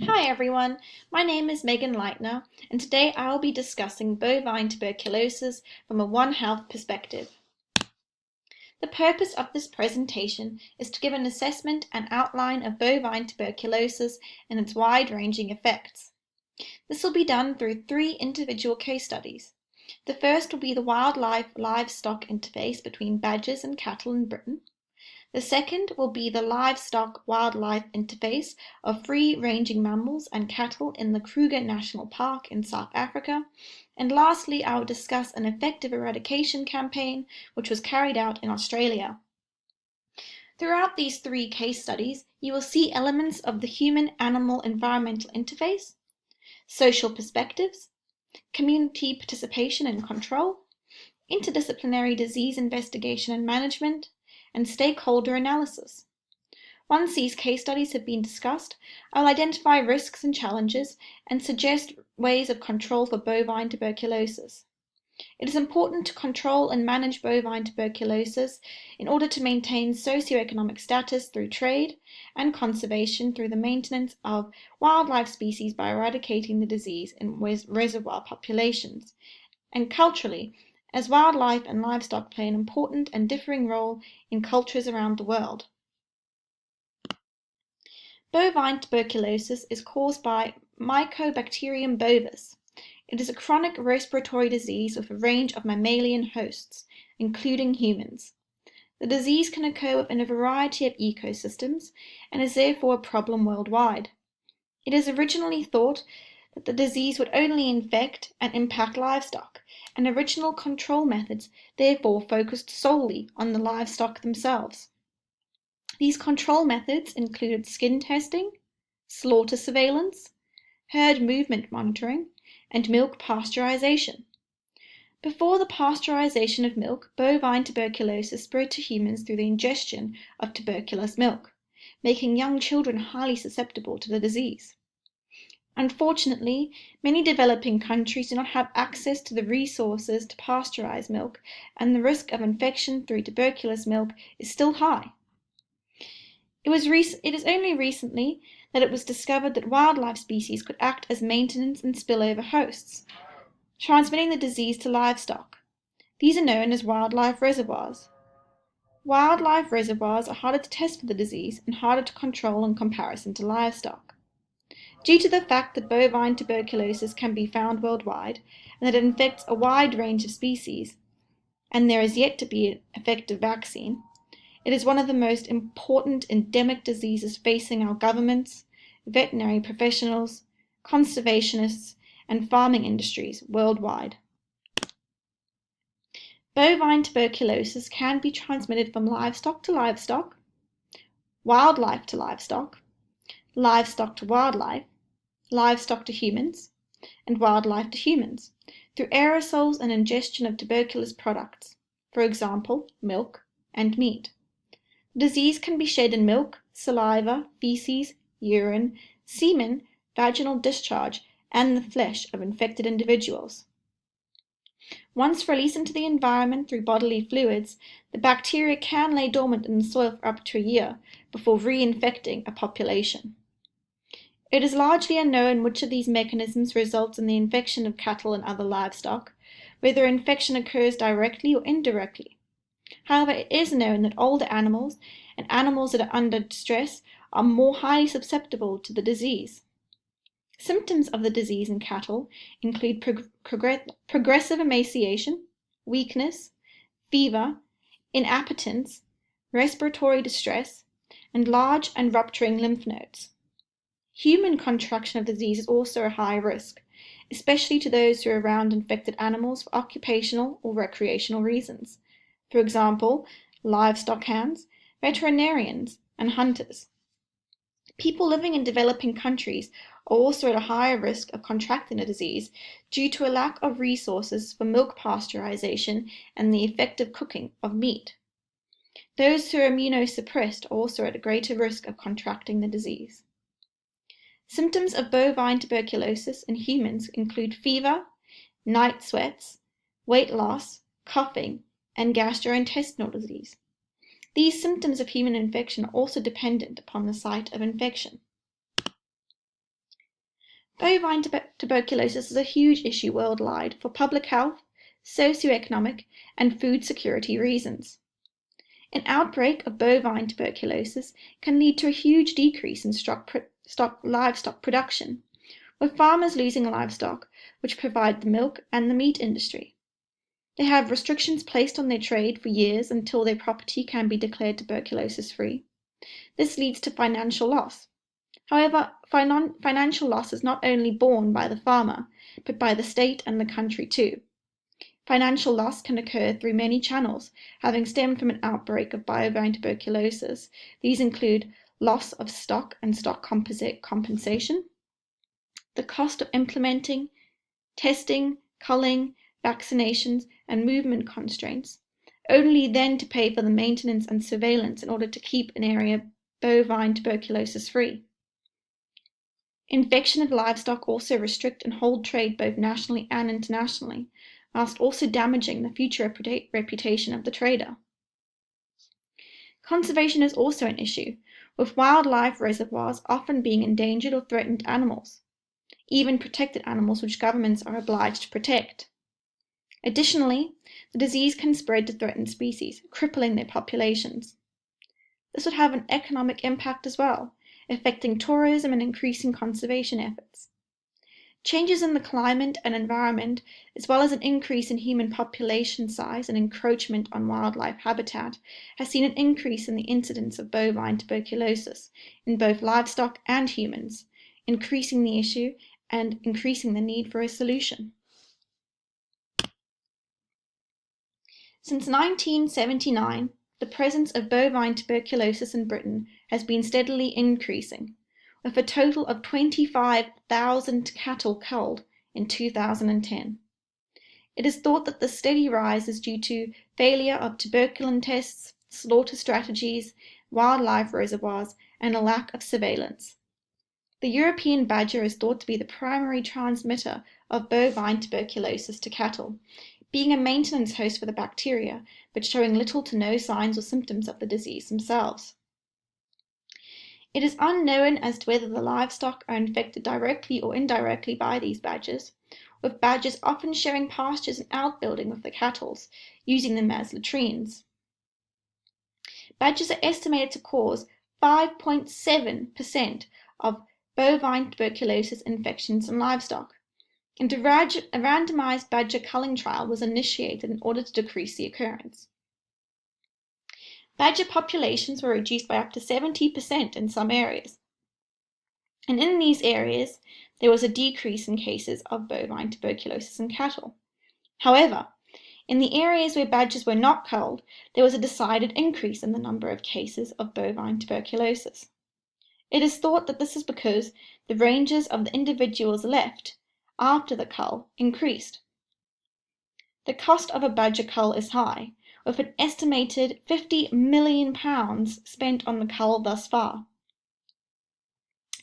Hi everyone, my name is Megan Leitner, and today I will be discussing bovine tuberculosis from a One Health perspective. The purpose of this presentation is to give an assessment and outline of bovine tuberculosis and its wide-ranging effects. This will be done through 3 individual case studies. The first will be the wildlife-livestock interface between badgers and cattle in Britain. The second will be the livestock-wildlife interface of free-ranging mammals and cattle in the Kruger National Park in South Africa. And lastly, I will discuss an effective eradication campaign which was carried out in Australia. Throughout these 3 case studies, you will see elements of the human-animal-environmental interface, social perspectives, community participation and control, interdisciplinary disease investigation and management, and stakeholder analysis. Once these case studies have been discussed, I will identify risks and challenges and suggest ways of control for bovine tuberculosis. It is important to control and manage bovine tuberculosis in order to maintain socioeconomic status through trade and conservation through the maintenance of wildlife species by eradicating the disease in reservoir populations, and culturally, as wildlife and livestock play an important and differing role in cultures around the world. Bovine tuberculosis is caused by Mycobacterium bovis. It is a chronic respiratory disease with a range of mammalian hosts, including humans. The disease can occur within a variety of ecosystems and is therefore a problem worldwide. It is originally thought that the disease would only infect and impact livestock, and original control methods therefore focused solely on the livestock themselves. These control methods included skin testing, slaughter surveillance, herd movement monitoring, and milk pasteurization. Before the pasteurization of milk, bovine tuberculosis spread to humans through the ingestion of tuberculous milk, making young children highly susceptible to the disease. Unfortunately, many developing countries do not have access to the resources to pasteurize milk, and the risk of infection through tuberculous milk is still high. It is only recently that it was discovered that wildlife species could act as maintenance and spillover hosts, transmitting the disease to livestock. These are known as wildlife reservoirs. Wildlife reservoirs are harder to test for the disease and harder to control in comparison to livestock. Due to the fact that bovine tuberculosis can be found worldwide and that it infects a wide range of species, and there is yet to be an effective vaccine, it is one of the most important endemic diseases facing our governments, veterinary professionals, conservationists, and farming industries worldwide. Bovine tuberculosis can be transmitted from livestock to livestock, wildlife to livestock, livestock to wildlife, livestock to humans, and wildlife to humans, through aerosols and ingestion of tuberculous products, for example, milk and meat. The disease can be shed in milk, saliva, feces, urine, semen, vaginal discharge, and the flesh of infected individuals. Once released into the environment through bodily fluids, the bacteria can lay dormant in the soil for up to a year before reinfecting a population. It is largely unknown which of these mechanisms results in the infection of cattle and other livestock, whether infection occurs directly or indirectly. However, it is known that older animals and animals that are under stress are more highly susceptible to the disease. Symptoms of the disease in cattle include progressive emaciation, weakness, fever, inappetence, respiratory distress, and large and rupturing lymph nodes. Human contraction of the disease is also a high risk, especially to those who are around infected animals for occupational or recreational reasons. For example, livestock hands, veterinarians, and hunters. People living in developing countries are also at a higher risk of contracting the disease due to a lack of resources for milk pasteurization and the effective cooking of meat. Those who are immunosuppressed are also at a greater risk of contracting the disease. Symptoms of bovine tuberculosis in humans include fever, night sweats, weight loss, coughing, and gastrointestinal disease. These symptoms of human infection are also dependent upon the site of infection. Bovine tuberculosis is a huge issue worldwide for public health, socioeconomic, and food security reasons. An outbreak of bovine tuberculosis can lead to a huge decrease in livestock production, with farmers losing livestock which provide the milk and the meat industry. They have restrictions placed on their trade for years until their property can be declared tuberculosis-free. This leads to financial loss. However, financial loss is not only borne by the farmer, but by the state and the country too. Financial loss can occur through many channels, having stemmed from an outbreak of bovine tuberculosis. These include loss of stock and stock compensation, the cost of implementing, testing, culling, vaccinations, and movement constraints, only then to pay for the maintenance and surveillance in order to keep an area bovine tuberculosis free. Infection of livestock also restrict and hold trade both nationally and internationally, whilst also damaging the future reputation of the trader. Conservation is also an issue, with wildlife reservoirs often being endangered or threatened animals, even protected animals which governments are obliged to protect. Additionally, the disease can spread to threatened species, crippling their populations. This would have an economic impact as well, affecting tourism and increasing conservation efforts. Changes in the climate and environment, as well as an increase in human population size and encroachment on wildlife habitat, has seen an increase in the incidence of bovine tuberculosis in both livestock and humans, increasing the issue and increasing the need for a solution. Since 1979, the presence of bovine tuberculosis in Britain has been steadily increasing, with a total of 25,000 cattle culled in 2010. It is thought that the steady rise is due to failure of tuberculin tests, slaughter strategies, wildlife reservoirs, and a lack of surveillance. The European badger is thought to be the primary transmitter of bovine tuberculosis to cattle, being a maintenance host for the bacteria, but showing little to no signs or symptoms of the disease themselves. It is unknown as to whether the livestock are infected directly or indirectly by these badgers, with badgers often sharing pastures and outbuilding with the cattle, using them as latrines. Badgers are estimated to cause 5.7% of bovine tuberculosis infections in livestock, and a randomized badger culling trial was initiated in order to decrease the occurrence. Badger populations were reduced by up to 70% in some areas, and in these areas there was a decrease in cases of bovine tuberculosis in cattle. However, in the areas where badgers were not culled, there was a decided increase in the number of cases of bovine tuberculosis. It is thought that this is because the ranges of the individuals left after the cull increased. The cost of a badger cull is high, with an estimated £50 million spent on the cull thus far.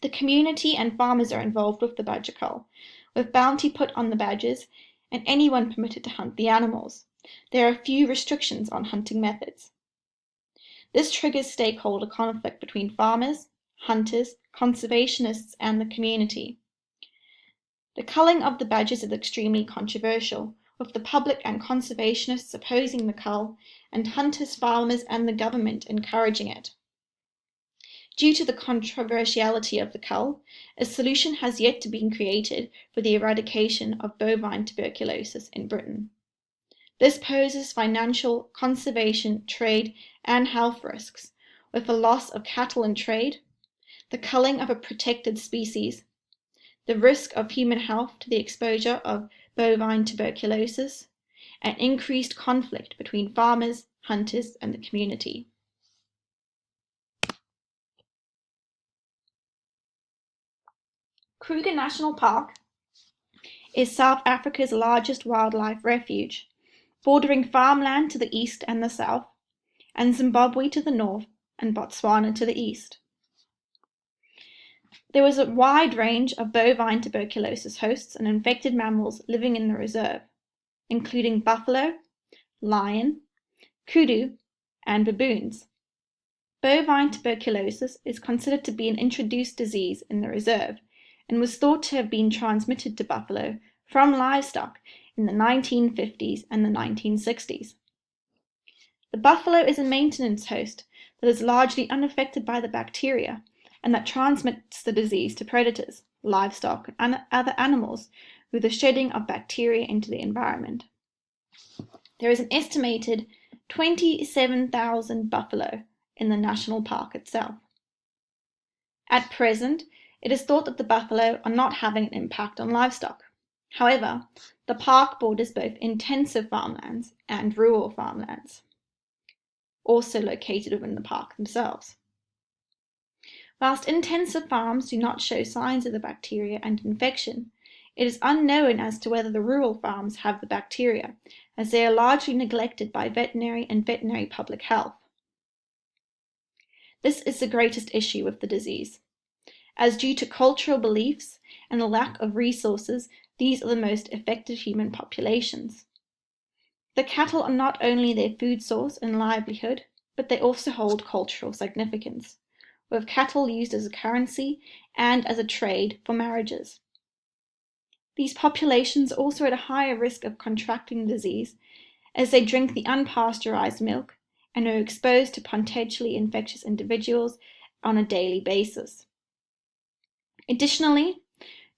The community and farmers are involved with the badger cull, with bounty put on the badgers and anyone permitted to hunt the animals. There are few restrictions on hunting methods. This triggers stakeholder conflict between farmers, hunters, conservationists, and the community. The culling of the badgers is extremely controversial, with the public and conservationists opposing the cull, and hunters, farmers, and the government encouraging it. Due to the controversiality of the cull, a solution has yet to be created for the eradication of bovine tuberculosis in Britain. This poses financial, conservation, trade, and health risks, with the loss of cattle in trade, the culling of a protected species, the risk of human health to the exposure of bovine tuberculosis, and increased conflict between farmers, hunters, and the community. Kruger National Park is South Africa's largest wildlife refuge, bordering farmland to the east and the south, and Zimbabwe to the north, and Botswana to the east. There was a wide range of bovine tuberculosis hosts and infected mammals living in the reserve, including buffalo, lion, kudu, and baboons. Bovine tuberculosis is considered to be an introduced disease in the reserve, and was thought to have been transmitted to buffalo from livestock in the 1950s and the 1960s. The buffalo is a maintenance host that is largely unaffected by the bacteria and that transmits the disease to predators, livestock, and other animals through the shedding of bacteria into the environment. There is an estimated 27,000 buffalo in the national park itself. At present, it is thought that the buffalo are not having an impact on livestock. However, the park borders both intensive farmlands and rural farmlands, also located within the park themselves. Whilst intensive farms do not show signs of the bacteria and infection, it is unknown as to whether the rural farms have the bacteria, as they are largely neglected by veterinary and veterinary public health. This is the greatest issue with the disease, as due to cultural beliefs and the lack of resources, these are the most affected human populations. The cattle are not only their food source and livelihood, but they also hold cultural significance, with cattle used as a currency and as a trade for marriages. These populations are also at a higher risk of contracting the disease as they drink the unpasteurized milk and are exposed to potentially infectious individuals on a daily basis. Additionally,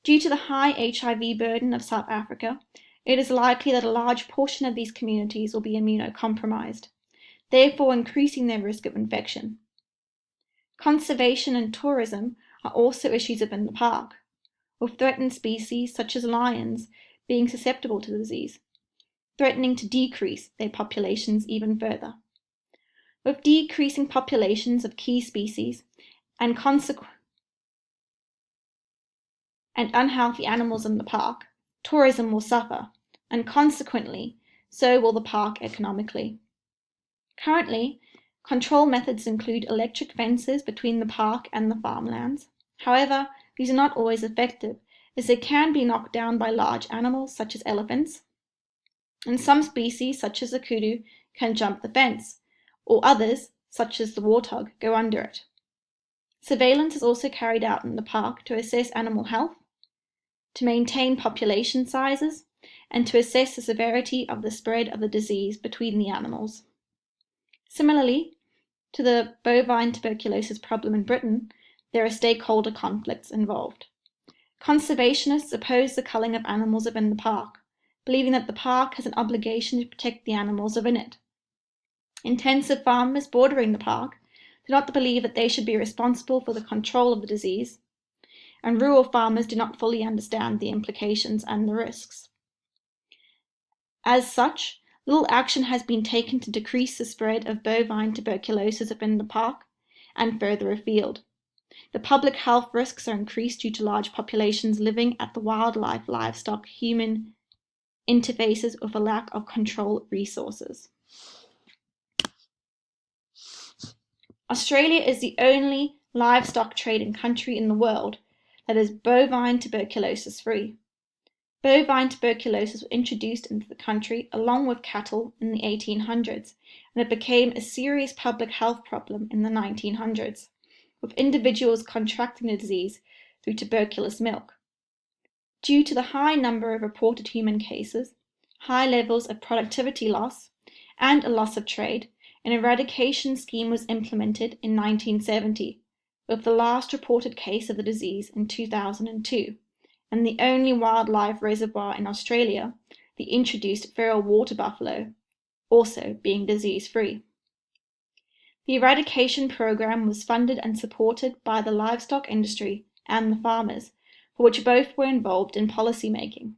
due to the high HIV burden of South Africa, it is likely that a large portion of these communities will be immunocompromised, therefore increasing their risk of infection. Conservation and tourism are also issues within the park, with threatened species such as lions being susceptible to the disease, threatening to decrease their populations even further. With decreasing populations of key species and unhealthy animals in the park, tourism will suffer, and consequently, so will the park economically. Currently, control methods include electric fences between the park and the farmlands. However, these are not always effective, as they can be knocked down by large animals such as elephants, and some species, such as the kudu, can jump the fence, or others, such as the warthog, go under it. Surveillance is also carried out in the park to assess animal health, to maintain population sizes, and to assess the severity of the spread of the disease between the animals. Similarly to the bovine tuberculosis problem in Britain, there are stakeholder conflicts involved. Conservationists oppose the culling of animals within the park, believing that the park has an obligation to protect the animals within it. Intensive farmers bordering the park do not believe that they should be responsible for the control of the disease, and rural farmers do not fully understand the implications and the risks. As such, little action has been taken to decrease the spread of bovine tuberculosis within the park and further afield. The public health risks are increased due to large populations living at the wildlife, livestock, human interfaces with a lack of control resources. Australia is the only livestock trading country in the world that is bovine tuberculosis free. Bovine tuberculosis was introduced into the country along with cattle in the 1800s, and it became a serious public health problem in the 1900s, with individuals contracting the disease through tuberculous milk. Due to the high number of reported human cases, high levels of productivity loss, and a loss of trade, an eradication scheme was implemented in 1970, with the last reported case of the disease in 2002, and the only wildlife reservoir in Australia, the introduced feral water buffalo, also being disease-free. The eradication program was funded and supported by the livestock industry and the farmers, for which both were involved in policy making.